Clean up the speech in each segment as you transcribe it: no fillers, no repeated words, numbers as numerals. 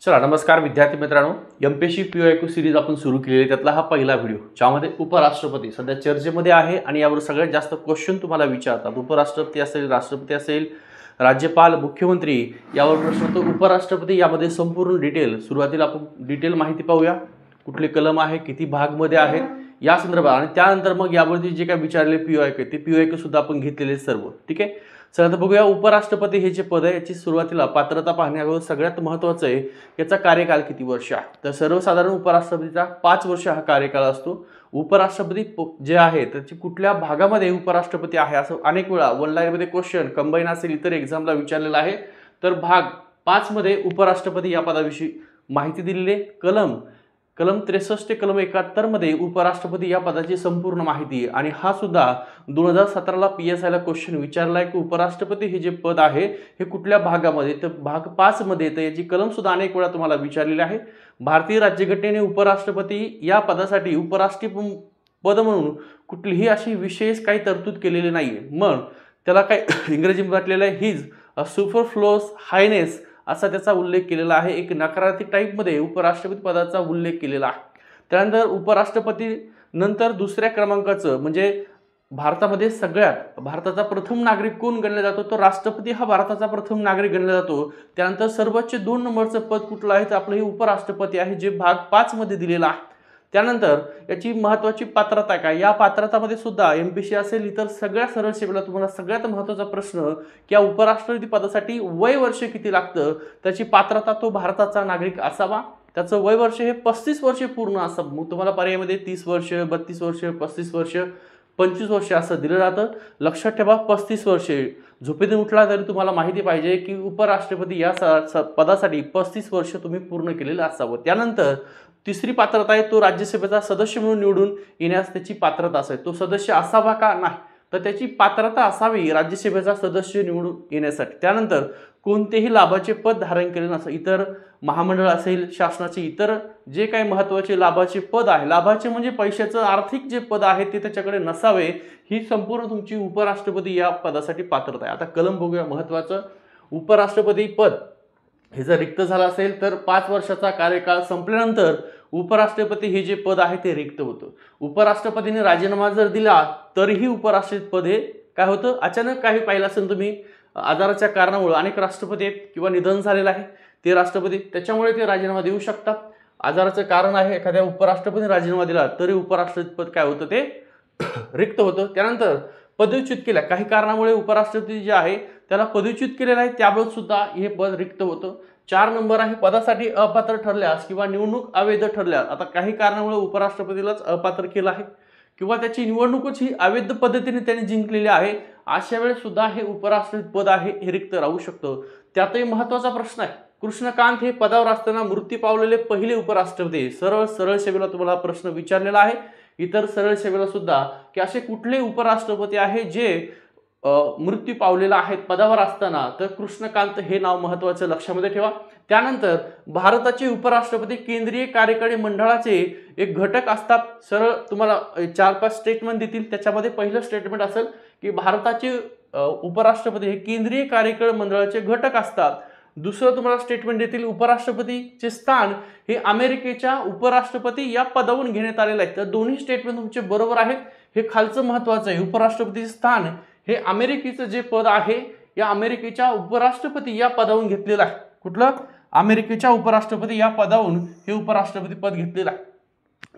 चला नमस्कार विद्यार्थी मित्रांनो, एमपीएससी पीओआयक्यू सिरीज आपण सुरू केलेली आहे. त्यातला हा पहिला व्हिडिओ ज्यामध्ये उपराष्ट्रपती सध्या चर्चेमध्ये आहे आणि यावर सगळ्यात जास्त क्वेश्चन तुम्हाला विचारतात. उपराष्ट्रपती असेल, राष्ट्रपती असेल, राज्यपाल, मुख्यमंत्री यावर प्रश्न तो उपराष्ट्रपती यामध्ये संपूर्ण डिटेल सुरुवातीला आपण डिटेल माहिती पाहूया. कुठले कलम आहे, किती भागमध्ये आहेत या संदर्भात आणि त्यानंतर मग यावरती जे काय विचारले पीओआयक्यू ते पीओआयक्यू सुद्धा आपण घेतलेले सर्व. ठीक आहे, चला तर बघूया. उपराष्ट्रपती हे जे पद आहे याची सुरुवातीला पात्रता पाहण्याअगोदर सगळ्यात महत्त्वाचं आहे याचा कार्यकाल किती वर्ष आहे. तर सर्वसाधारण उपराष्ट्रपतीचा 5 वर्ष हा कार्यकाळ असतो. उपराष्ट्रपती जे आहे त्याची कुठल्या भागामध्ये उपराष्ट्रपती आहे असं अनेक वेळा वन लाईनमध्ये क्वेश्चन कंबाईन असेल इतर एक्झामला विचारलेला आहे. तर भाग 5 मध्ये उपराष्ट्रपती या पदाविषयी माहिती दिलेली आहे. कलम 63 ते कलम 71 मध्ये उपराष्ट्रपती या पदाची संपूर्ण माहिती आणि हा सुद्धा 2017ला PSIला क्वेश्चन विचारलाय की उपराष्ट्रपती हे जे पद आहे हे कुठल्या भागामध्ये, तर भाग 5 मध्ये. तर याची कलम सुद्धा अनेक वेळा तुम्हाला विचारलेली आहे. भारतीय राज्यघटनेने उपराष्ट्रपती या पदासाठी उपराष्ट्रपती पद म्हणून कुठलीही अशी विशेष काही तरतूद केलेली नाहीये. मग त्याला काय इंग्रजीमध्ये म्हटलेलं आहे हिज अ सुपरफ्लोअस हायनेस असा त्याचा उल्लेख केलेला आहे. एक नकारात्मक टाईपमध्ये उपराष्ट्रपती पदाचा उल्लेख केलेला आहे. त्यानंतर उपराष्ट्रपती नंतर दुसऱ्या क्रमांकाचं म्हणजे भारतामध्ये सगळ्यात भारताचा प्रथम नागरिक कोण गणला जातो, तर राष्ट्रपती हा भारताचा प्रथम नागरिक गणला जातो. त्यानंतर सर्वोच्च 2 नंबरचं पद कुठलं आहे तर आपलं हे उपराष्ट्रपती आहे जे भाग 5 मध्ये दिलेलं आहे. त्यानंतर याची महत्त्वाची पात्रता काय, या पात्रतामध्ये सुद्धा एमपीएससी असेल इतर सगळ्या सरळ सेवेला तुम्हाला सगळ्यात महत्त्वाचा प्रश्न की या उपराष्ट्रपती पदासाठी वय वर्ष किती लागतं. त्याची पात्रता तो भारताचा नागरिक असावा. त्याचं वय वर्ष हे 35 वर्षे पूर्ण असावं. मग तुम्हाला पर्यायामध्ये 30 वर्ष, 32 वर्ष, 35 वर्ष, 25 वर्ष असं दिलं जातं. लक्षात ठेवा 35 वर्षे. झोपेतून उठला तरी तुम्हाला माहिती पाहिजे की उपराष्ट्रपती या पदासाठी 35 वर्ष तुम्ही पूर्ण केलेलं असावं. त्यानंतर तिसरी पात्रता आहे तो राज्यसभेचा सदस्य म्हणून निवडून येण्यास त्याची पात्रता असेल. तो सदस्य असावा का नाही, तर त्याची पात्रता असावी राज्यसभेचा सदस्य निवडून येण्यासाठी. त्यानंतर कोणतेही लाभाचे पद धारण केले नसेल. इतर महामंडळ असेल, शासनाचे इतर जे काही महत्त्वाचे लाभाचे पद आहे, लाभाचे म्हणजे पैशाचं आर्थिक जे पद आहे ते त्याच्याकडे नसावे. ही संपूर्ण तुमची उपराष्ट्रपती या पदासाठी पात्रता आहे. आता कलम बघूया महत्त्वाचं. उपराष्ट्रपती पद हे जर रिक्त झालं असेल तर 5 वर्षाचा कार्यकाळ संपल्यानंतर उपराष्ट्रपती हे जे पद आहे ते रिक्त होतं. उपराष्ट्रपतीने राजीनामा जर दिला तरीही उपराष्ट्रपती पद हे काय होतं, अचानक काही पाहिलं असेल तुम्ही आजाराच्या कारणामुळे अनेक राष्ट्रपती आहेत किंवा निधन झालेलं आहे ते राष्ट्रपती, त्याच्यामुळे ते राजीनामा देऊ शकतात. आजाराचं कारण आहे, एखाद्या उपराष्ट्रपतीने राजीनामा दिला तरी उपराष्ट्रपती पद काय होतं ते रिक्त होतं. त्यानंतर पदच्युत केल्या काही कारणामुळे उपराष्ट्रपती जे आहे त्याला पदच्युत केलेलं आहे त्याबाबत सुद्धा हे पद रिक्त होतं. 4 नंबर आहे पदासाठी अपात्र ठरल्यास किंवा निवडणूक अवैध ठरल्यास. आता काही कारणामुळे उपराष्ट्रपतीलाच अपात्र केलं आहे किंवा त्याची निवडणूकच ही अवैध पद्धतीने त्यांनी जिंकलेली आहे, अशा वेळेस सुद्धा हे उपराष्ट्रपती पद आहे हे रिक्त राहू शकतं. त्यातही महत्त्वाचा प्रश्न आहे, कृष्णकांत हे पदावर असताना मृत्यू पावलेले पहिले उपराष्ट्रपती. सरळ सेवेला तुम्हाला प्रश्न विचारलेला आहे, इतर सरळ सेवेला सुद्धा, की असे कुठले उपराष्ट्रपती आहे जे मृत्यू पावलेला आहेत पदावर असताना, तर कृष्णकांत हे नाव महत्त्वाचं लक्षामध्ये ठेवा. त्यानंतर भारताचे उपराष्ट्रपती केंद्रीय कार्यकारी मंडळाचे एक घटक असतात. सरळ तुम्हाला 4-5 स्टेटमेंट देतील, त्याच्यामध्ये पहिलं स्टेटमेंट असेल की भारताचे उपराष्ट्रपती हे केंद्रीय कार्यकारी मंडळाचे घटक असतात. दुसरं तुम्हाला स्टेटमेंट देतील उपराष्ट्रपतीचे स्थान हे अमेरिकेच्या उपराष्ट्रपती या पदावरून घेण्यात आलेलं आहे. तर दोन्ही स्टेटमेंट तुमचे बरोबर आहेत. हे खालचं महत्त्वाचं आहे, उपराष्ट्रपतीचे स्थान हे अमेरिकेचं जे पद आहे या अमेरिकेच्या उपराष्ट्रपती या पदावरून घेतलेलं आहे. कुठलं, अमेरिकेच्या उपराष्ट्रपती या पदावरून हे उपराष्ट्रपती पद घेतलेलं आहे.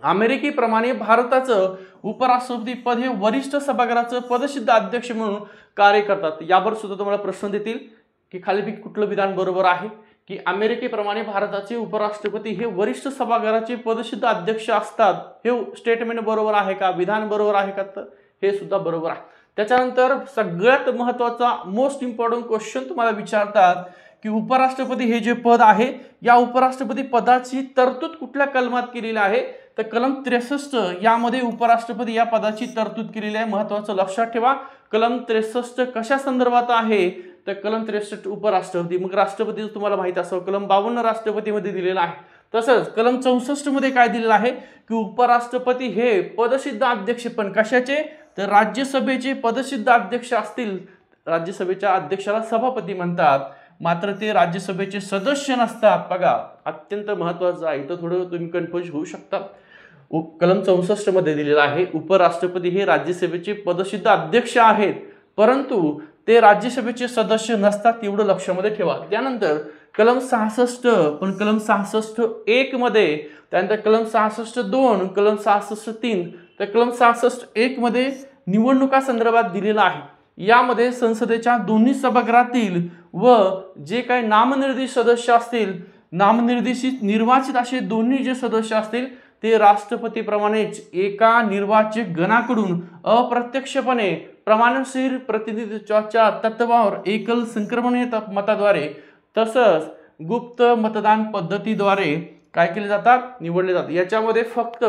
अमेरिकेप्रमाणे भारताचं उपराष्ट्रपती पद हे वरिष्ठ सभागृहाचं पदसिद्ध अध्यक्ष म्हणून कार्य करतात. यावर सुद्धा तुम्हाला प्रश्न देतील की खाली कुठलं विधान बरोबर आहे, की अमेरिकेप्रमाणे भारताचे उपराष्ट्रपती हे वरिष्ठ सभागृहाचे पदसिद्ध अध्यक्ष असतात. हे स्टेटमेंट बरोबर आहे का, विधान बरोबर आहे का, तर हे सुद्धा बरोबर आहे. त्याच्यानंतर सगळ्यात महत्त्वाचा मोस्ट इम्पॉर्टंट क्वेश्चन तुम्हाला विचारतात की उपराष्ट्रपती हे जे पद आहे या उपराष्ट्रपती पदाची तरतूद कुठल्या कलमात केलेली आहे, तर कलम 63 यामध्ये उपराष्ट्रपती या पदाची तरतूद केलेली आहे. महत्त्वाचं लक्षात ठेवा. कलम 63 कशा संदर्भात आहे, तर कलम 63 उपराष्ट्रपती. मग राष्ट्रपती तुम्हाला माहिती असावं कलम 52 राष्ट्रपतीमध्ये दिलेला आहे. तसंच कलम 64 मध्ये काय दिलेलं आहे की उपराष्ट्रपती हे पदसिद्ध अध्यक्ष पण कशाचे, तर राज्यसभेचे पदसिद्ध अध्यक्ष असतील. राज्यसभेच्या अध्यक्षाला सभापती म्हणतात. मात्र ते राज्यसभेचे सदस्य नसतात. बघा, अत्यंत महत्त्वाचं आहे. इथं थोडं तुम्ही कन्फ्यूज होऊ शकता. कलम 64 मध्ये दिलेला आहे, उपराष्ट्रपती हे राज्यसभेचे पदसिद्ध अध्यक्ष आहेत, परंतु ते राज्यसभेचे सदस्य नसतात, एवढं लक्षामध्ये ठेवा. त्यानंतर कलम 66, पण कलम 66(1) मध्ये, त्यानंतर कलम 66(2), कलम 66(3), तर कलम 66(1) मध्ये निवडणुका संदर्भात दिलेला आहे. यामध्ये संसदेच्या दोन्ही सभागृहातील व जे काही नामनिर्देशित सदस्य असतील, नामनिर्देशित निर्वाचित असे दोन्ही जे सदस्य असतील ते राष्ट्रपतीप्रमाणेच एका निर्वाचित गणाकडून अप्रत्यक्षपणे प्रमाणशीर प्रतिनिधित्वाच्या तत्वावर एकल संक्रमणीय मताद्वारे तसंच गुप्त मतदान पद्धतीद्वारे काय केले जातात, निवडले जातात. याच्यामध्ये फक्त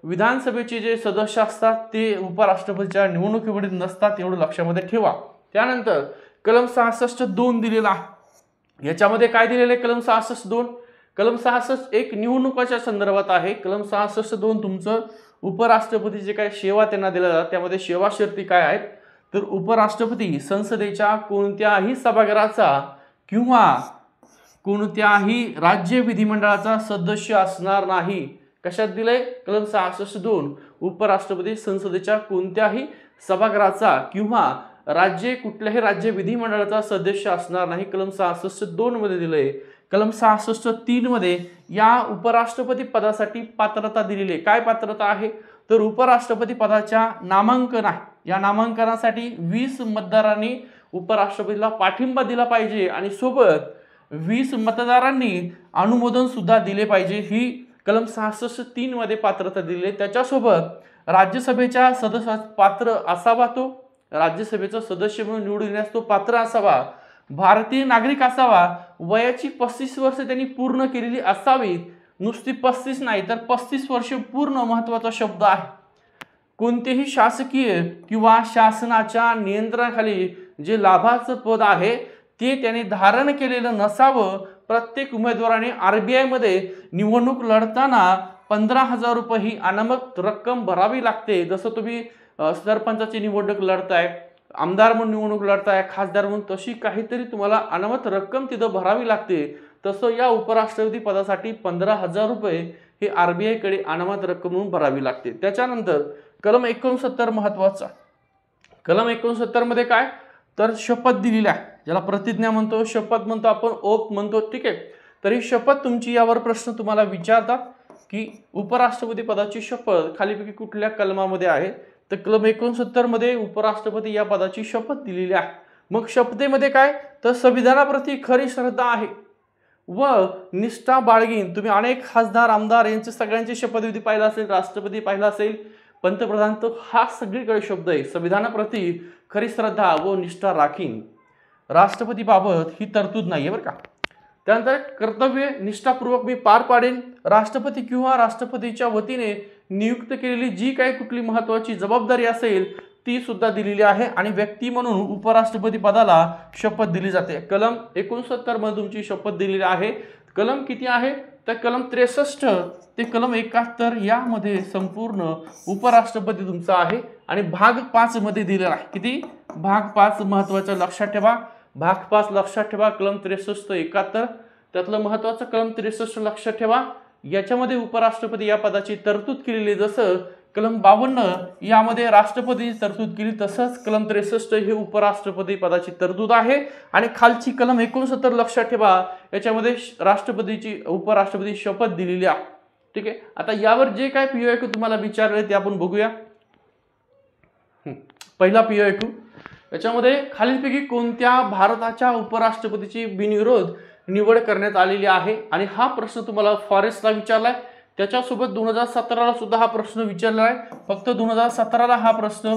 विधानसभेचे जे सदस्य असतात ते उपराष्ट्रपतीच्या निवडणुकीमध्ये नसतात, एवढं लक्षामध्ये ठेवा. त्यानंतर कलम 66(2) दिलेला आहे. याच्यामध्ये काय दिलेलं आहे कलम 66(2)? कलम 66(1) निवडणुकाच्या संदर्भात आहे. कलम 66(2) तुमचं उपराष्ट्रपतीचे काय सेवा त्यांना दिल्या जातात, त्यामध्ये सेवा शर्ती काय आहेत, तर उपराष्ट्रपती संसदेच्या कोणत्याही सभागृहाचा किंवा कोणत्याही राज्य विधिमंडळाचा सदस्य असणार नाही. कशात दिलंय? कलम 66(2) उपराष्ट्रपती संसदेच्या कोणत्याही सभागृहाचा किंवा कुठल्याही राज्य विधिमंडळाचा सदस्य असणार नाही. कलम 66(2) मध्ये दिलंय. कलम 66(3) मध्ये या उपराष्ट्रपती पदासाठी पात्रता दिलेली आहे. काय पात्रता आहे? तर उपराष्ट्रपती पदाच्या नामांकन आहे. या नामांकनासाठी 20 मतदारांनी उपराष्ट्रपतीला पाठिंबा दिला पाहिजे आणि सोबत 20 मतदारांनी अनुमोदन सुद्धा दिले पाहिजे. ही कलम 66(3) मध्ये पात्रता दिली आहे. त्याच्यासोबत राज्यसभेच्या सदस्यास पात्र असावा, तो राज्यसभेचा सदस्य म्हणून निवडून येण्यास तो पात्र असावा, भारतीय नागरिक असावा, वयाची 35 वर्ष त्यांनी पूर्ण केलेली असावीत. नुसती 35 नाही तर 35 वर्ष पूर्ण महत्त्वाचा शब्द आहे. कोणतेही शासकीय किंवा शासनाच्या नियंत्रणाखाली जे लाभाचं पद आहे ते त्याने धारण केलेलं नसावं. प्रत्येक उमेदवाराने RBI मध्ये निवडणूक लढताना 15,000 रुपये ही अनामत रक्कम भरावी लागते. जसं तुम्ही सरपंचाची निवडणूक लढताय, आमदार म्हणून निवडणूक लढताय, खासदार म्हणून, तशी काहीतरी तुम्हाला अनामत रक्कम तिथं भरावी लागते. तसं या उपराष्ट्रपती पदासाठी 15,000 रुपये हे RBI कडे अनामत रक्कम म्हणून भरावी लागते. त्याच्यानंतर कलम 69 महत्वाचा. कलम 69 मध्ये काय, तर शपथ दिलेली आहे, ज्याला प्रतिज्ञा म्हणतो, शपथ म्हणतो आपण, ओथ म्हणतो. ठीक आहे, तर ही शपथ तुमची, यावर प्रश्न तुम्हाला विचारतात की उपराष्ट्रपती पदाची शपथ खालीपैकी कुठल्या कलमामध्ये आहे, तर कलम 69 मध्ये उपराष्ट्रपती या पदाची शपथ दिलेली आहे. मग शपथेमध्ये काय, तर संविधानाप्रती खरी श्रद्धा आहे व निष्ठा बाळगीन. तुम्ही अनेक खासदार, आमदार यांचे सगळ्यांचे शपथविधी पाहिला असेल, राष्ट्रपती पाहिला असेल, पंतप्रधान, तो हा सगळीकडे शब्द आहे, संविधानाप्रती खरी श्रद्धा व निष्ठा राखीन. राष्ट्रपतीबाबत ही तरतूद नाही आहे बरं का. त्यानंतर कर्तव्य निष्ठापूर्वक मी पार पाडेन. राष्ट्रपती किंवा राष्ट्रपतीच्या वतीने नियुक्त केलेली जी काही कुठली महत्त्वाची जबाबदारी असेल ती सुद्धा दिलेली आहे आणि व्यक्ती म्हणून उपराष्ट्रपती पदाला शपथ दिली जाते. कलम 69 मध्ये तुमची शपथ दिलेली आहे. कलम किती आहे, तर कलम 63 ते कलम 71 यामध्ये संपूर्ण उपराष्ट्रपती तुमचा आहे आणि भाग 5 मध्ये दिलेला आहे. किती, भाग 5 महत्त्वाचं लक्षात ठेवा. भाग 5 लक्षात ठेवा. कलम 63 71 त्यातलं महत्त्वाचं कलम 63 लक्षात ठेवा. याच्यामध्ये उपराष्ट्रपती या पदाची तरतूद केलेली, जसं कलम 52 यामध्ये राष्ट्रपतीची तरतूद केली, तसंच कलम 63 हे उपराष्ट्रपती पदाची तरतूद आहे. आणि खालची कलम 69 लक्षात ठेवा, याच्यामध्ये राष्ट्रपतीची उपराष्ट्रपती शपथ दिलेली आहे. ठीक आहे, आता यावर जे काय POQ तुम्हाला विचारले ते आपण बघूया. पहिला POQ, याच्यामध्ये खालीलपैकी कोणत्या भारताच्या उपराष्ट्रपतीची बिनविरोध निवड करण्यात आलेली आहे, आणि हा प्रश्न तुम्हाला फॉरेस्टला विचारलाय. त्याच्यासोबत 2017ला सुद्धा हा प्रश्न विचारला आहे. फक्त 2017ला हा प्रश्न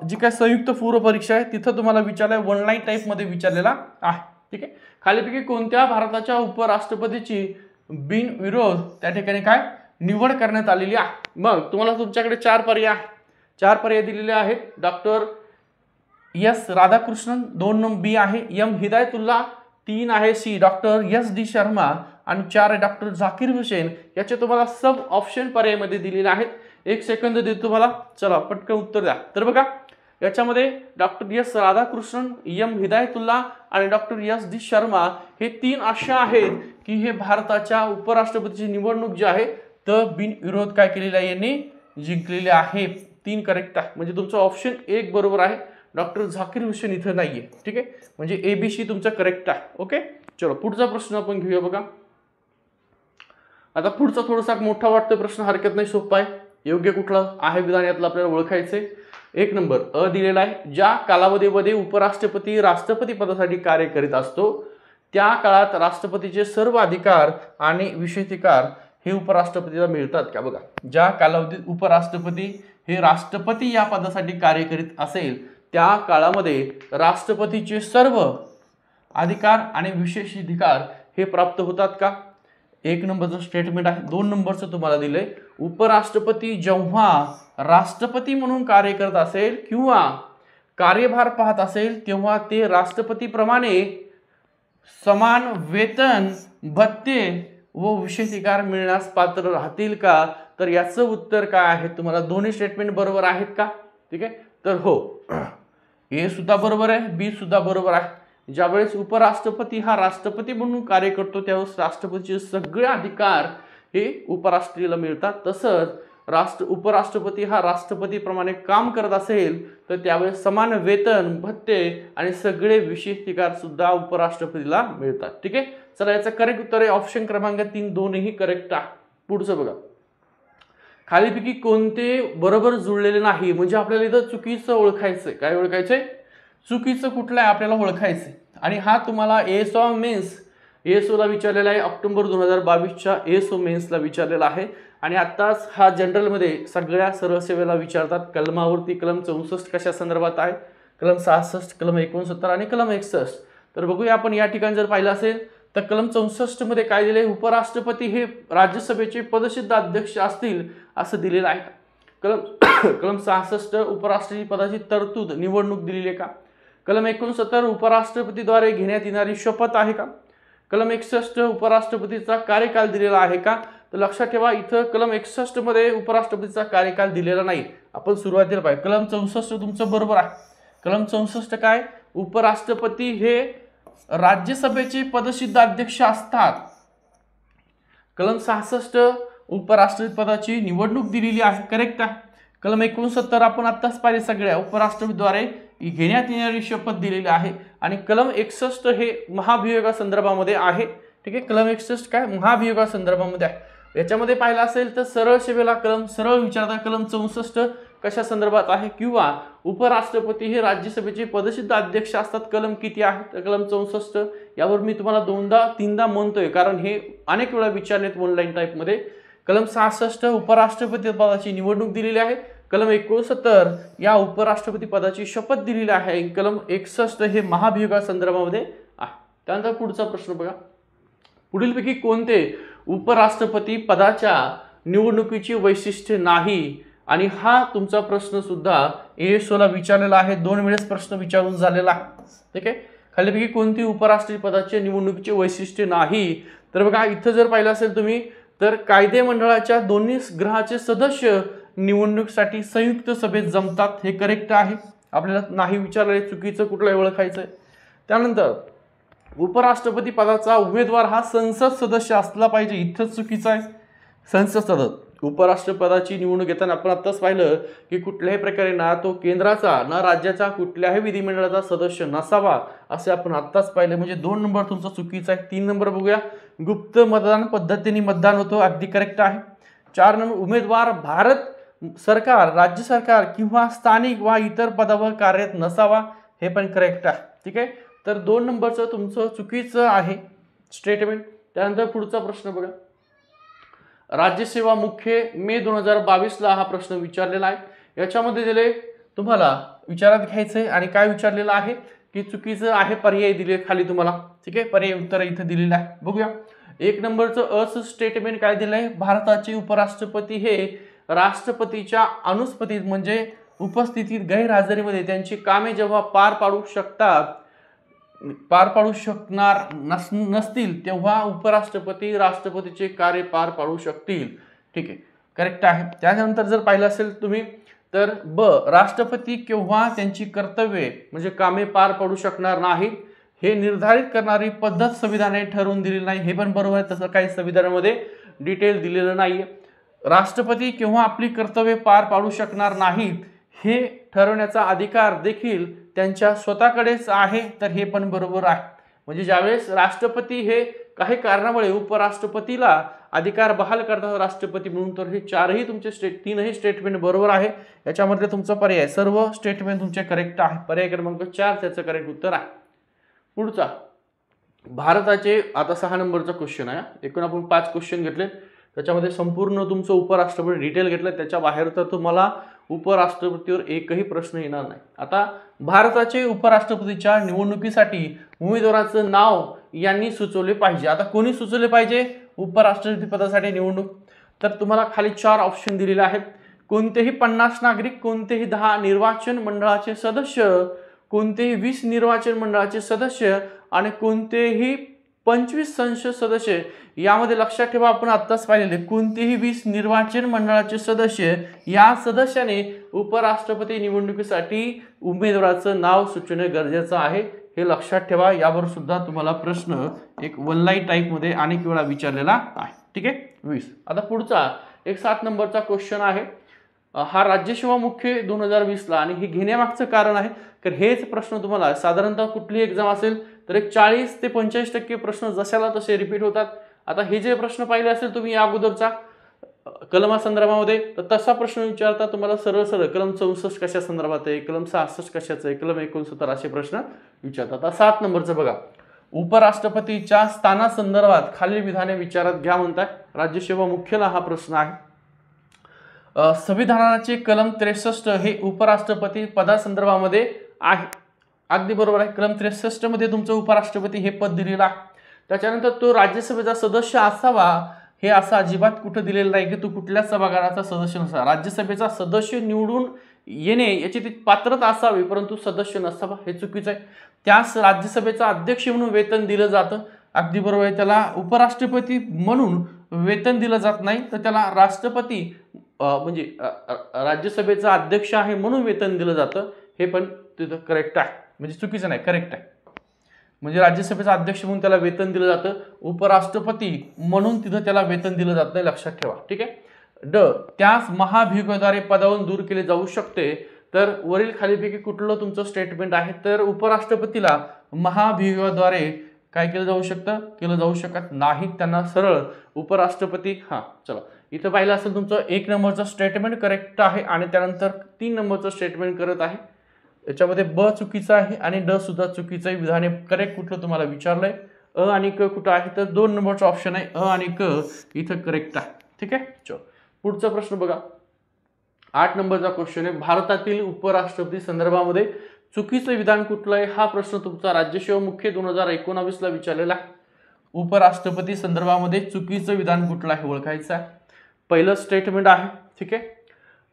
जी काय संयुक्त पूर्व परीक्षा आहे तिथं तुम्हाला विचारलाय, वन लाईन टाईप मध्ये विचारलेला आहे. ठीक आहे, खालीपैकी कोणत्या भारताच्या उपराष्ट्रपतीची बिनविरोध त्या ठिकाणी काय निवड करण्यात आलेली आहे. मग तुम्हाला तुमच्याकडे 4 पर्याय दिलेले आहेत. डॉक्टर S राधाकृष्णन, 2 B आहे, M हिदायतुल्ला, 3 आहे C डॉक्टर SD शर्मा आणि 4 आहे डॉक्टर झाकीर हुसेन. याचे तुम्हाला सब ऑप्शन पर्यायमध्ये दिलेले आहेत. 1 सेकंद देतो तुम्हाला, चला पटकन उत्तर द्या. तर बघा, याच्यामध्ये doctor S Radhakrishnan, M Hidayatullah आणि डॉक्टर एस डी शर्मा हे 3 अशा आहेत की हे भारताच्या उपराष्ट्रपतीची निवडणूक जी आहे तर बिनविरोध काय केलेली आहे, यांनी जिंकलेले आहे. 3 करेक्ट आहे. म्हणजे तुमचं ऑप्शन 1 बरोबर आहे. डॉक्टर झाकीर हुसेन इथं नाहीये. ठीक आहे, म्हणजे ABC तुमचं करेक्ट आहे. ओके, चलो पुढचा प्रश्न आपण घेऊया. बघा आता पुढचा थोडासा मोठा वाटतो प्रश्न, हरकत नाही, सोपा आहे. योग्य कुठलं आहे विधान यातलं आपल्याला ओळखायचंय. 1 नंबर अ दिलेला आहे, ज्या कालावधीमध्ये उपराष्ट्रपती राष्ट्रपती पदासाठी कार्य करीत असतो त्या काळात राष्ट्रपतीचे सर्व अधिकार आणि विशेषाधिकार हे उपराष्ट्रपतीला मिळतात का. बघा, ज्या कालावधीत उपराष्ट्रपती हे राष्ट्रपती या पदासाठी कार्य करीत असेल त्या काळामध्ये राष्ट्रपतीचे सर्व अधिकार आणि विशेषाधिकार हे प्राप्त होतात का. 1 नंबरचं स्टेटमेंट आहे. 2 नंबरचं तुम्हाला दिलंय, उपराष्ट्रपती जेव्हा राष्ट्रपती म्हणून कार्य करत असेल किंवा कार्यभार पाहत असेल तेव्हा ते राष्ट्रपतीप्रमाणे समान वेतन, भत्ते व विशेषाधिकार मिळण्यास पात्र राहतील का. तर याचं उत्तर काय आहे, तुम्हाला दोन्ही स्टेटमेंट बरोबर आहेत का. ठीक आहे, तर हो, ए सुद्धा बरोबर आहे, बी सुद्धा बरोबर आहे. ज्यावेळेस उपराष्ट्रपती हा राष्ट्रपती म्हणून कार्य करतो त्यावेळेस राष्ट्रपतीचे सगळे अधिकार हे उपराष्ट्रपतीला मिळतात. तसंच उपराष्ट्रपती हा राष्ट्रपतीप्रमाणे काम करत असेल तर त्यावेळेस समान वेतन, भत्ते आणि सगळे विशेषाधिकार सुद्धा उपराष्ट्रपतीला मिळतात. ठीक आहे, चला याचं करेक्ट उत्तर आहे ऑप्शन क्रमांक 3, दोन्ही करेक्ट आहे. पुढचं बघा, खालीपैकी कोणते बरोबर जुळलेले नाही, म्हणजे आपल्याला इथं चुकीचं ओळखायचंय. काय ओळखायचंय, चुकीचं कुठलं आहे आपल्याला ओळखायचंय. आणि हा तुम्हाला एएसओ मेन्स एएसओला विचारलेला आहे, ऑक्टोबर 2022च्या एएसओ मेन्सला विचारलेला आहे. आणि आत्ताच हा जनरलमध्ये सगळ्या सरळ सेवेला विचारतात. कलमावरती कलम 64 कशा संदर्भात आहे, कलम 66, कलम 69 आणि कलम 61. तर बघूया आपण या ठिकाणी जर पाहिलं असेल तर कलम 64 मध्ये काय दिले, उपराष्ट्रपती हे राज्यसभेचे पदसिद्ध अध्यक्ष असतील असं दिलेलं आहे. कलम 66 उपराष्ट्रपती पदाची तरतूद निवडणूक दिलेली आहे का. कलम 69 उपराष्ट्रपतीद्वारे घेण्यात येणारी शपथ आहे का. कलम 61 उपराष्ट्रपतीचा कार्यकाल दिलेला आहे का. तर लक्षात ठेवा इथं कलम 61 मध्ये उपराष्ट्रपतीचा कार्यकाल दिलेला नाही. आपण सुरुवातीला पाहिजे कलम 64 तुमचं बरोबर आहे. कलम 64 काय, उपराष्ट्रपती हे राज्यसभेचे पदसिद्ध अध्यक्ष असतात. कलम 66 उपराष्ट्रपती पदाची निवडणूक दिलेली आहे, करेक्ट आहे. कलम 69 आपण आत्ताच पाहिले, सगळ्या उपराष्ट्रपतीद्वारे घेण्यात येणारी शपथ दिलेली आहे. आणि कलम 61 हे महाभियोगासंदर्भामध्ये आहे. ठीक आहे, कलम 61 काय महाभियोगासंदर्भामध्ये आहे. याच्यामध्ये पाहिलं असेल तर सरळ सेवेला कलम सरळ विचारता कलम 64 कशा संदर्भात आहे किंवा उपराष्ट्रपती हे राज्यसभेचे पदसिद्ध अध्यक्ष असतात, कलम किती आहे तर कलम 64. यावर मी तुम्हाला 2दा-3दा म्हणतोय कारण हे अनेक वेळा विचारलेत ऑनलाईन टाईपमध्ये. कलम 66 उपराष्ट्रपती पदाची निवडणूक दिलेली आहे. कलम 69 या उपराष्ट्रपती पदाची शपथ दिलेली आहे. कलम 61 हे महाभियोगासंदर्भामध्ये आहे. त्यानंतर पुढचा प्रश्न बघा, पुढीलपैकी कोणते उपराष्ट्रपती पदाच्या निवडणुकीची वैशिष्ट्ये नाही. आणि हा तुमचा प्रश्न सुद्धा एएसओला विचारलेला आहे, 2 वेळेस प्रश्न विचारून झालेला आहे. ठीक आहे, खालीपैकी कोणती उपराष्ट्रपती पदाच्या निवडणुकीची वैशिष्ट्ये नाही. तर बघा इथं जर पाहिलं असेल तुम्ही तर कायदे मंडळाच्या दोन्ही गृहाचे सदस्य निवडणुकीसाठी संयुक्त सभेत जमतात, हे करेक्ट आहे. आपल्याला नाही विचारले, चुकीचं कुठलं ओळखायचंय. त्यानंतर उपराष्ट्रपती पदाचा उमेदवार हा संसद सदस्य असला पाहिजे, इथंच चुकीचं आहे. संसद सदस्य उपराष्ट्रपदाची निवडणूक घेताना आपण आत्ताच पाहिलं की कुठल्याही प्रकारे ना तो केंद्राचा ना राज्याचा कुठल्याही विधिमंडळाचा सदस्य नसावा असे आपण आत्ताच पाहिले. म्हणजे 2 नंबर तुमचा चुकीचा आहे. 3 नंबर बघूया, गुप्त मतदान पद्धतीने मतदान होतं, अगदी करेक्ट आहे. 4 नंबर उमेदवार भारत सरकार, राज्य सरकार किंवा स्थानिक वा इतर पदावर कार्यरत नसावा, हे पण करेक्ट आहे. ठीक आहे, तर 2 नंबरचं तुमचं चुकीचं आहे स्टेटमेंट. त्यानंतर पुढचा प्रश्न बघा, राज्यसेवा मुख्य मे 2022ला हा प्रश्न विचारलेला आहे. याच्यामध्ये दिले तुम्हाला विचारात घ्यायचंय आणि काय विचारलेलं आहे की चुकीचं आहे, पर्याय दिले खाली तुम्हाला. ठीक आहे, पर्याय उत्तर इथं दिलेलं आहे. बघूया 1 नंबरचं अस स्टेटमेंट काय दिलंय, भारताचे उपराष्ट्रपती हे राष्ट्रपतीच्या अनुपस्थितीत म्हणजे उपस्थितीत गैरहजेरीमध्ये त्यांची कामे जेव्हा पार पाडू शकणार नसतील तेव्हा उपराष्ट्रपती राष्ट्रपतीचे कार्य पार पाडू शकतील. ठीक आहे, करेक्ट आहे. त्यानंतर जर पाहिलं असेल तुम्ही तर ब राष्ट्रपती केव्हा त्यांची कर्तव्ये म्हणजे कामे पार पाडू शकणार नाहीत हे निर्धारित करणारी पद्धत संविधानाने ठरवून दिलेली नाही, हे पण बरोबर आहे, तसं काही संविधानामध्ये डिटेल दिलेलं नाहीये. राष्ट्रपती केव्हा आपली कर्तव्ये पार पाडू शकणार नाहीत हे ठरवण्याचा अधिकार देखील त्यांच्या स्वतःकडेच आहे, तर हे पण बरोबर आहे. म्हणजे ज्यावेळेस राष्ट्रपती हे काही कारणामुळे उपराष्ट्रपतीला अधिकार बहाल करतात राष्ट्रपती म्हणून, तर हे तीनही स्टेटमेंट बरोबर आहे. याच्यामध्ये तुमचा पर्याय सर्व स्टेटमेंट तुमचे करेक्ट आहे. पर्याय क्रमांक 4 त्याचं करेक्ट उत्तर आहे. पुढचा भारताचे आता 6 नंबरचा क्वेश्चन आहे. एकूण आपण 5 क्वेश्चन घेतले, त्याच्यामध्ये संपूर्ण तुमचं उपराष्ट्रपती डिटेल घेतलं, त्याच्या बाहेर तर तुम्हाला उपराष्ट्रपतीवर एकही प्रश्न येणार नाही. आता भारताचे उपराष्ट्रपतीच्या निवडणुकीसाठी उमेदवाराचं नाव यांनी सुचवले पाहिजे. आता कोणी सुचवले पाहिजे उपराष्ट्रपती पदासाठी निवडणूक? तर तुम्हाला खाली 4 ऑप्शन दिलेले आहेत. कोणतेही 50 नागरिक, कोणतेही 10 निर्वाचन मंडळाचे सदस्य, कोणतेही 20 निर्वाचन मंडळाचे सदस्य आणि कोणतेही 25 संसद सदस्य. यामध्ये लक्षात ठेवा, आपण आत्ताच पाहिलेले कोणतेही 20 निर्वाचन मंडळाचे सदस्य या सदस्याने उपराष्ट्रपती निवडणुकीसाठी उमेदवाराचं नाव सुचवणे गरजेचं आहे, हे लक्षात ठेवा. यावर सुद्धा तुम्हाला प्रश्न एक वन लाईन टाईपमध्ये अनेक वेळा विचारलेला आहे. ठीक आहे. 20. आता पुढचा एक 7 नंबरचा क्वेश्चन आहे. हा राज्यसेवा मुख्य 2020ला, आणि हे घेण्यामागचं कारण आहे तर हेच प्रश्न तुम्हाला साधारणतः कुठली एक्झाम असेल तर एक 40 ते 45% प्रश्न जशाला तसे रिपीट होतात. आता हे जे प्रश्न पाहिले असेल तुम्ही या अगोदरचा कलमा संदर्भामध्ये, तर तसा प्रश्न विचारता तुम्हाला सरळ सरळ कलम 64 कशा संदर्भात आहे, कलम 66 कशाचं आहे, कलम 69 असे प्रश्न विचारतात. आता 7 नंबरचं बघा. उपराष्ट्रपतीच्या स्थानासंदर्भात खालील विधाने विचारात घ्या म्हणताय. राज्यसेवा मुख्यला हा प्रश्न आहे. संविधानाचे कलम 63 हे उपराष्ट्रपती पदासंदर्भामध्ये आहे. अगदी बरोबर आहे. कलम 63 मध्ये तुमचं उपराष्ट्रपती हे पद दिलेलं आहे. त्याच्यानंतर तो राज्यसभेचा सदस्य असावा हे असं अजिबात कुठं दिलेलं नाही की तो कुठल्या सभागृहाचा सदस्य नसावा. राज्यसभेचा सदस्य निवडून येणे याची ती पात्रता असावी, परंतु सदस्य नसावा, हे चुकीचं आहे. त्यास राज्यसभेचा अध्यक्ष म्हणून वेतन दिलं जातं. अगदी बरोबर आहे. त्याला उपराष्ट्रपती म्हणून वेतन दिलं जात नाही, तर त्याला राष्ट्रपती म्हणजे राज्यसभेचा अध्यक्ष आहे म्हणून वेतन दिलं जातं, हे पण तिथं करेक्ट आहे. म्हणजे चुकीचं नाही, करेक्ट आहे. म्हणजे राज्यसभेचा अध्यक्ष म्हणून त्याला वेतन दिलं जातं, उपराष्ट्रपती म्हणून तिथं त्याला वेतन दिलं जात नाही, लक्षात ठेवा. ठीक आहे. ड त्यास महाभियोगाद्वारे पदावरून दूर केले जाऊ शकते. तर वरील खालीपैकी कुठलं तुमचं स्टेटमेंट आहे? तर उपराष्ट्रपतीला महाभियोगाद्वारे काय केलं जाऊ शकतं? केलं जाऊ शकत नाही. त्यांना सरळ उपराष्ट्रपती चला इथं पाहिलं असेल तुमचं 1 नंबरचं स्टेटमेंट करेक्ट आहे आणि त्यानंतर 3 नंबरचं स्टेटमेंट करत आहे. याच्यामध्ये ब चुकीचं आहे आणि ड सुद्धा चुकीचं आहे. विधाने करेक्ट कुठलं तुम्हाला विचारलंय. अ आणि क कुठं आहे? तर 2 नंबरचा ऑप्शन आहे अ आणि क इथं करेक्ट आहे. ठीक आहे. चलो पुढचा प्रश्न बघा. 8 नंबरचा क्वेश्चन आहे. भारतातील उपराष्ट्रपती संदर्भामध्ये चुकीचं विधान कुठलं आहे? हा प्रश्न तुमचा राज्यसेवा मुख्य 2019ला विचारलेला आहे. उपराष्ट्रपती संदर्भामध्ये चुकीचं विधान कुठलं आहे ओळखायचं आहे. पहिलं स्टेटमेंट आहे. ठीक आहे.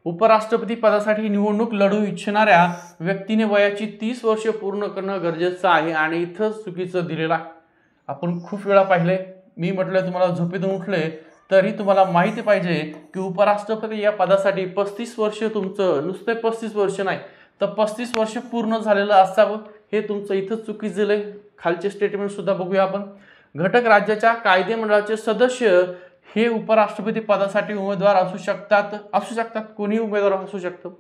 उपराष्ट्रपती पदासाठी निवडणूक लढू इच्छिणाऱ्या व्यक्तीने वयाची 30 वर्ष पूर्ण करणं गरजेचं आहे आणि इथं चुकीचं दिलेलं आहे. आपण खूप वेळा पाहिले, मी म्हटलं तुम्हाला झोपेतून उठले तरी तुम्हाला माहिती पाहिजे की उपराष्ट्रपती या पदासाठी 35 वर्ष, तुमचं नुसते 35 वर्ष नाही तर 35 वर्ष पूर्ण झालेलं असावं, हे तुमचं इथं चुकीचं दिलंय. खालचे स्टेटमेंट सुद्धा बघूया आपण. घटक राज्याच्या कायदेमंडळाचे सदस्य हे उपराष्ट्रपती पदासाठी उमेदवार असू शकतात. कोणी उमेदवार असू शकतं.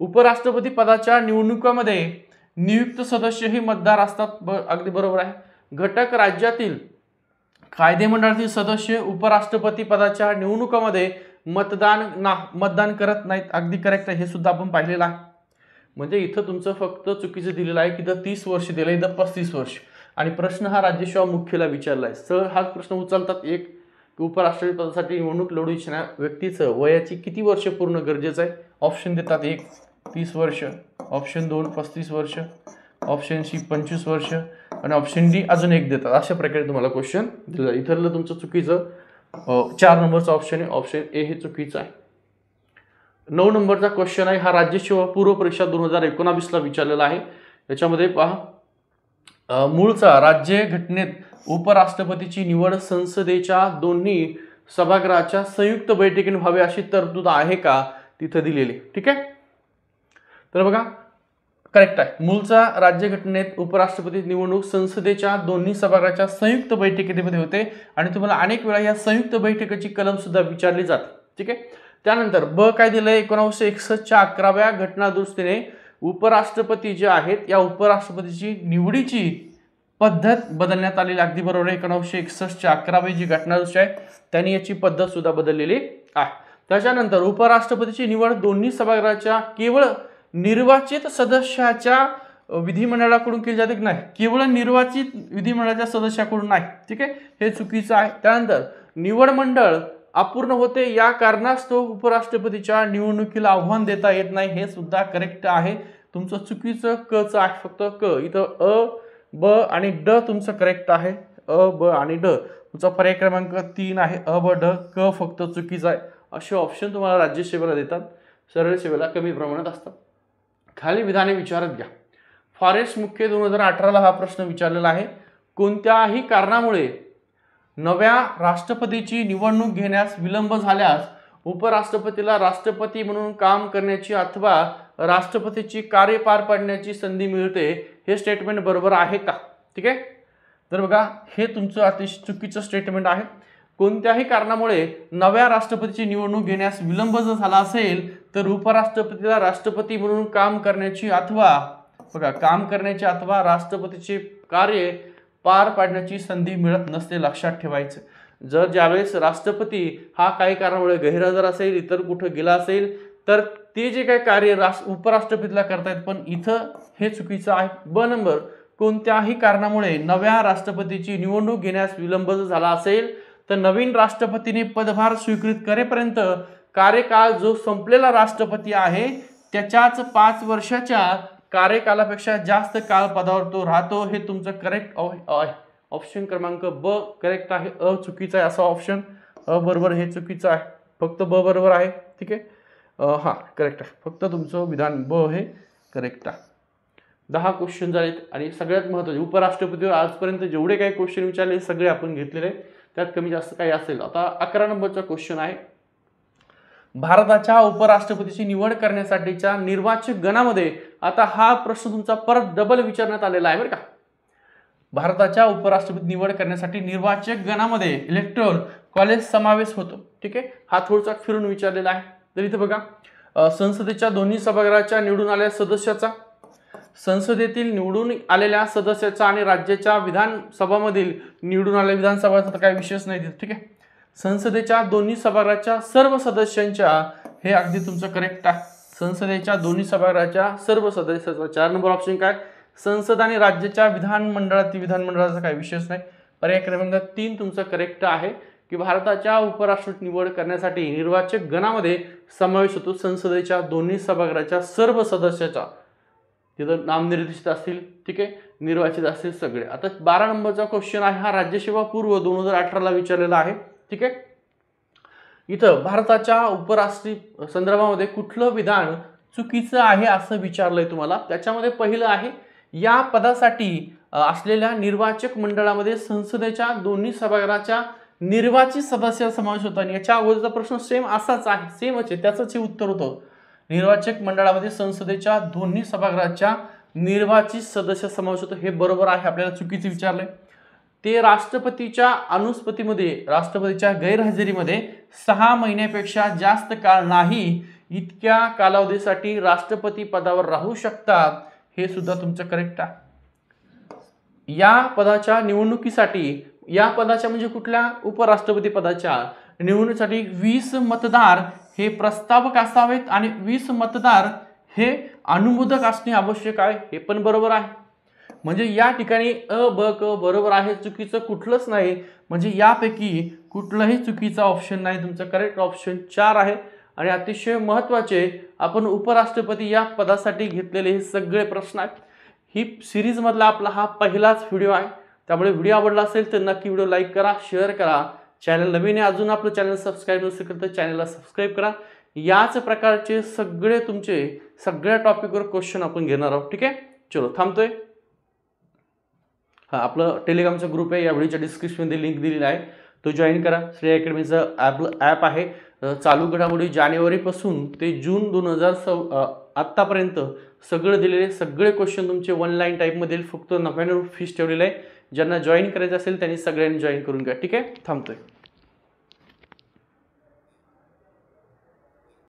उपराष्ट्रपती पदाच्या निवडणुकामध्ये नियुक्त सदस्य हे मतदार असतात. अगदी बरोबर आहे. घटक राज्यातील कायदेमंडळातील सदस्य उपराष्ट्रपती पदाच्या निवडणुकामध्ये मतदान करत नाहीत. अगदी करेक्ट आहे. हे सुद्धा आपण पाहिलेलं आहे. म्हणजे इथं तुमचं फक्त चुकीचं दिलेलं आहे की इथं 30 वर्ष दिलं, इथं 35 वर्ष. आणि प्रश्न हा राज्यसेवा मुख्यला विचारला आहे. सर हा प्रश्न उचलतात. एक, उपराष्ट्रपती पदासाठी निवडणूक लढू इच्छिणाऱ्या व्यक्तीचं वयाची किती वर्ष पूर्ण गरजेचं आहे? ऑप्शन देतात. 1 30 वर्ष, ऑप्शन 2 35 वर्ष, ऑप्शन सी 25 वर्ष आणि ऑप्शन डी अजून 1 देतात. अशा प्रकारे तुम्हाला क्वेश्चन दिलं. इथलं तुमचं चुकीचं 4 नंबरचा ऑप्शन आहे, ऑप्शन ए हे चुकीचं आहे. 9 नंबरचा क्वेश्चन आहे. हा राज्यसेवा पूर्व परीक्षा 2019ला विचारलेला आहे. याच्यामध्ये पहा, मूळचा राज्य घटनेत उपराष्ट्रपतीची निवड संसदेच्या दोन्ही सभागृहाच्या संयुक्त बैठकीने व्हावी अशी तरतूद आहे का? तिथं दिलेली. ठीक आहे. तर बघा करेक्ट आहे. मूळचा राज्यघटनेत उपराष्ट्रपती निवडणूक संसदेच्या दोन्ही सभागृहाच्या संयुक्त बैठकीमध्ये होते आणि तुम्हाला अनेक वेळा या संयुक्त बैठकीची कलम सुद्धा विचारली जाते. ठीक आहे. त्यानंतर ब काय दिलंय 1961च्या 11व्या घटनादुरुस्तीने उपराष्ट्रपती जे आहेत या उपराष्ट्रपतीची निवडीची पद्धत बदलण्यात आलेली. अगदी बरोबर आहे. 1961च्या 11वी जी घटनादुरुस्ती आहे त्यांनी याची पद्धत सुद्धा बदललेली आहे. त्याच्यानंतर उपराष्ट्रपतीची निवड दोन्ही सभागृहाच्या केवळ निर्वाचित सदस्याच्या विधिमंडळाकडून केली जाते की नाही, केवळ निर्वाचित विधिमंडळाच्या सदस्याकडून नाही. ठीक आहे, हे चुकीचं आहे. त्यानंतर निवड मंडळ अपूर्ण होते या कारणास्तव उपराष्ट्रपतीच्या निवडणुकीला आव्हान देता येत नाही, हे सुद्धा करेक्ट आहे. तुमचं चुकीचं कचं आहे, फक्त क. इथं अ ब आणि ड तुमचं करेक्ट आहे. अ ब आणि ड तुमचा पर्याय क्रमांक 3 आहे. अ ब ड. क फक्त चुकीचं आहे. असे ऑप्शन तुम्हाला राज्यसेवेला देतात, सरळ सेवेला कमी प्रमाणात असतात. खाली विधाने विचारत घ्या. फॉरेस्ट मुख्य 2018ला हा प्रश्न विचारलेला आहे. कोणत्याही कारणामुळे नव्या राष्ट्रपतीची निवडणूक घेण्यास विलंब झाल्यास उपराष्ट्रपतीला राष्ट्रपती म्हणून काम करण्याची अथवा राष्ट्रपतीची कार्य पार पाडण्याची संधी मिळते. हे स्टेटमेंट बरोबर आहे का? ठीक आहे, तर बघा हे तुमचं अतिशय चुकीचं स्टेटमेंट आहे. कोणत्याही कारणामुळे नव्या राष्ट्रपतीची निवडणूक घेण्यास विलंब जर झाला असेल तर उपराष्ट्रपतीला राष्ट्रपती म्हणून काम करण्याची अथवा राष्ट्रपतीचे कार्य पार पाडण्याची संधी मिळत नसते, लक्षात ठेवायचं. जर ज्यावेळेस राष्ट्रपती हा काही कारणामुळे गैरहजर असेल, इतर कुठं गेला असेल, तर ते जे काही कार्य उपराष्ट्रपतीला करतायत, पण इथं हे चुकीचं आहे. ब नंबर, कोणत्याही कारणामुळे नव्या राष्ट्रपतीची निवडणूक घेण्यास विलंब झाला असेल तर नवीन राष्ट्रपतीने पदभार स्वीकृत करेपर्यंत कार्यकाळ जो संपलेला राष्ट्रपती आहे त्याच्याच 5 वर्षाच्या कार्यकालापेक्षा जास्त काळ पदावर तो राहतो. हे तुमचं करेक्ट ऑप्शन क्रमांक ब करेक्ट आहे. अ चुकीचा आहे असा ऑप्शन. अ बरोबर, हे चुकीचं आहे. फक्त ब बरोबर आहे. ठीक आहे, हां करेक्ट आहे. फक्त तुमचं विधान ब हे करेक्ट आहे. 10 क्वेश्चन झालेत आणि सगळ्यात महत्त्वाचे उपराष्ट्रपतीवर आजपर्यंत जेवढे काही क्वेश्चन विचारले सगळे आपण घेतलेले, त्यात कमी जास्त काही असेल. आता 11 नंबरचा क्वेश्चन आहे. भारताच्या उपराष्ट्रपतीची निवड करण्यासाठीच्या निर्वाचक गणामध्ये, आता हा प्रश्न तुमचा परत डबल विचारण्यात आलेला आहे बरं का. भारताच्या उपराष्ट्रपती निवड करण्यासाठी निर्वाचक गणामध्ये इलेक्टोरल कॉलेज समावेश होतो. ठीक आहे, हा थोडासा फिरून विचारलेला आहे. तर इथे बघा संसदेच्या दोन्ही सभागृहाच्या निवडून आलेल्या सदस्याचा, संसदेतील निवडून आलेल्या सदस्याचा आणि राज्याच्या विधानसभामधील निवडून आलेल्या विधानसभाचा काही विशेष नाही. ठीक आहे, संसदेच्या दोन्ही सभागृहाच्या सर्व सदस्यांच्या, हे अगदी तुमचं करेक्ट आहे. संसदेच्या दोन्ही सभागृहाच्या सर्व सदस्याचा. 4 नंबर ऑप्शन काय, संसद आणि राज्याच्या विधानमंडळाचा काही विशेष नाही. पर्याय क्रमांक 3 तुमचं करेक्ट आहे की भारताच्या उपराष्ट्रपती निवड करण्यासाठी निर्वाचक गणामध्ये समावेश होतो संसदेच्या दोन्ही सभागृहाच्या सर्व सदस्याचा. तिथं नामनिर्देशित असतील, ठीक आहे, निर्वाचित असतील सगळे. आता 12 नंबरचा क्वेश्चन आहे, हा राज्यसेवा पूर्व 2018ला विचारलेला आहे. ठीक आहे, इथं भारताच्या उपराष्ट्रपती संदर्भामध्ये कुठलं विधान चुकीचं आहे असं विचारलंय तुम्हाला. त्याच्यामध्ये पहिलं आहे, या पदासाठी असलेल्या निर्वाचक मंडळामध्ये संसदेच्या दोन्ही सभागृहाच्या निर्वाचित सदस्याचा समावेश होता. आणि याच्या अगोदरचा प्रश्न सेम असाच आहे, सेमच आहे, त्याचंच हे उत्तर होतं. निर्वाचक मंडळामध्ये संसदेच्या दोन्ही सभागृहाच्या निर्वाचित सदस्य समावेश होतो, हे बरोबर आहे. आपल्याला चुकीचं विचारलंय. ते राष्ट्रपतीच्या अनुपस्थितीमध्ये, राष्ट्रपतीच्या गैरहजेरीमध्ये 6 महिन्यापेक्षा जास्त काळ नाही इतक्या कालावधीसाठी राष्ट्रपती पदावर राहू शकतात, हे सुद्धा तुमचं करेक्ट आहे. या पदाच्या निवडणुकीसाठी, या पदाच्या म्हणजे कुठल्या, उपराष्ट्रपती पदाच्या निवडणुकीसाठी 20 मतदार हे प्रस्तावक असावेत आणि 20 मतदार हे अनुमोदक असणे आवश्यक आहे, हे पण बरोबर आहे. म्हणजे या ठिकाणी अ ब क बरोबर आहे, चुकीचं कुठलंच नाही. म्हणजे यापैकी कुठलाही चुकीचा ऑप्शन नाही. तुमचं करेक्ट ऑप्शन 4 आहे. आणि अतिशय महत्त्वाचे, आपण उपराष्ट्रपती या पदासाठी घेतलेले हे सगळे प्रश्न आहेत. ही सिरीजमधला आपला हा पहिलाच व्हिडिओ आहे. त्यामुळे व्हिडिओ आवडला असेल तर नक्की व्हिडिओ लाईक करा, शेअर करा. चॅनल नवीन आहे, अजून आपलं चॅनल सबस्क्राईब नसेल तर चॅनलला सबस्क्राईब करा. याच प्रकारचे सगळे तुमचे सगळ्या टॉपिकवर क्वेश्चन आपण घेणार आहोत. ठीक आहे, चलो थांबतोय. हां, आपलं टेलिग्रामचा ग्रुप आहे, या व्हिडिओच्या डिस्क्रिप्शनमध्ये लिंक दिलेली आहे. तो जॉईन करा. श्रेय अकॅडमीचं ॲप आहे. चालू घडामोडी जानेवारीपासून ते जून 2000 आत्तापर्यंत सगळं दिलेले सगळे क्वेश्चन तुमचे 1 लाईन टाईपमध्ये फक्त 99 फीस ठेवलेलं आहे. ज्यांना जॉईन करायचं असेल त्यांनी सगळ्यांनी जॉईन करून घ्या. ठीक आहे, थांबतोय.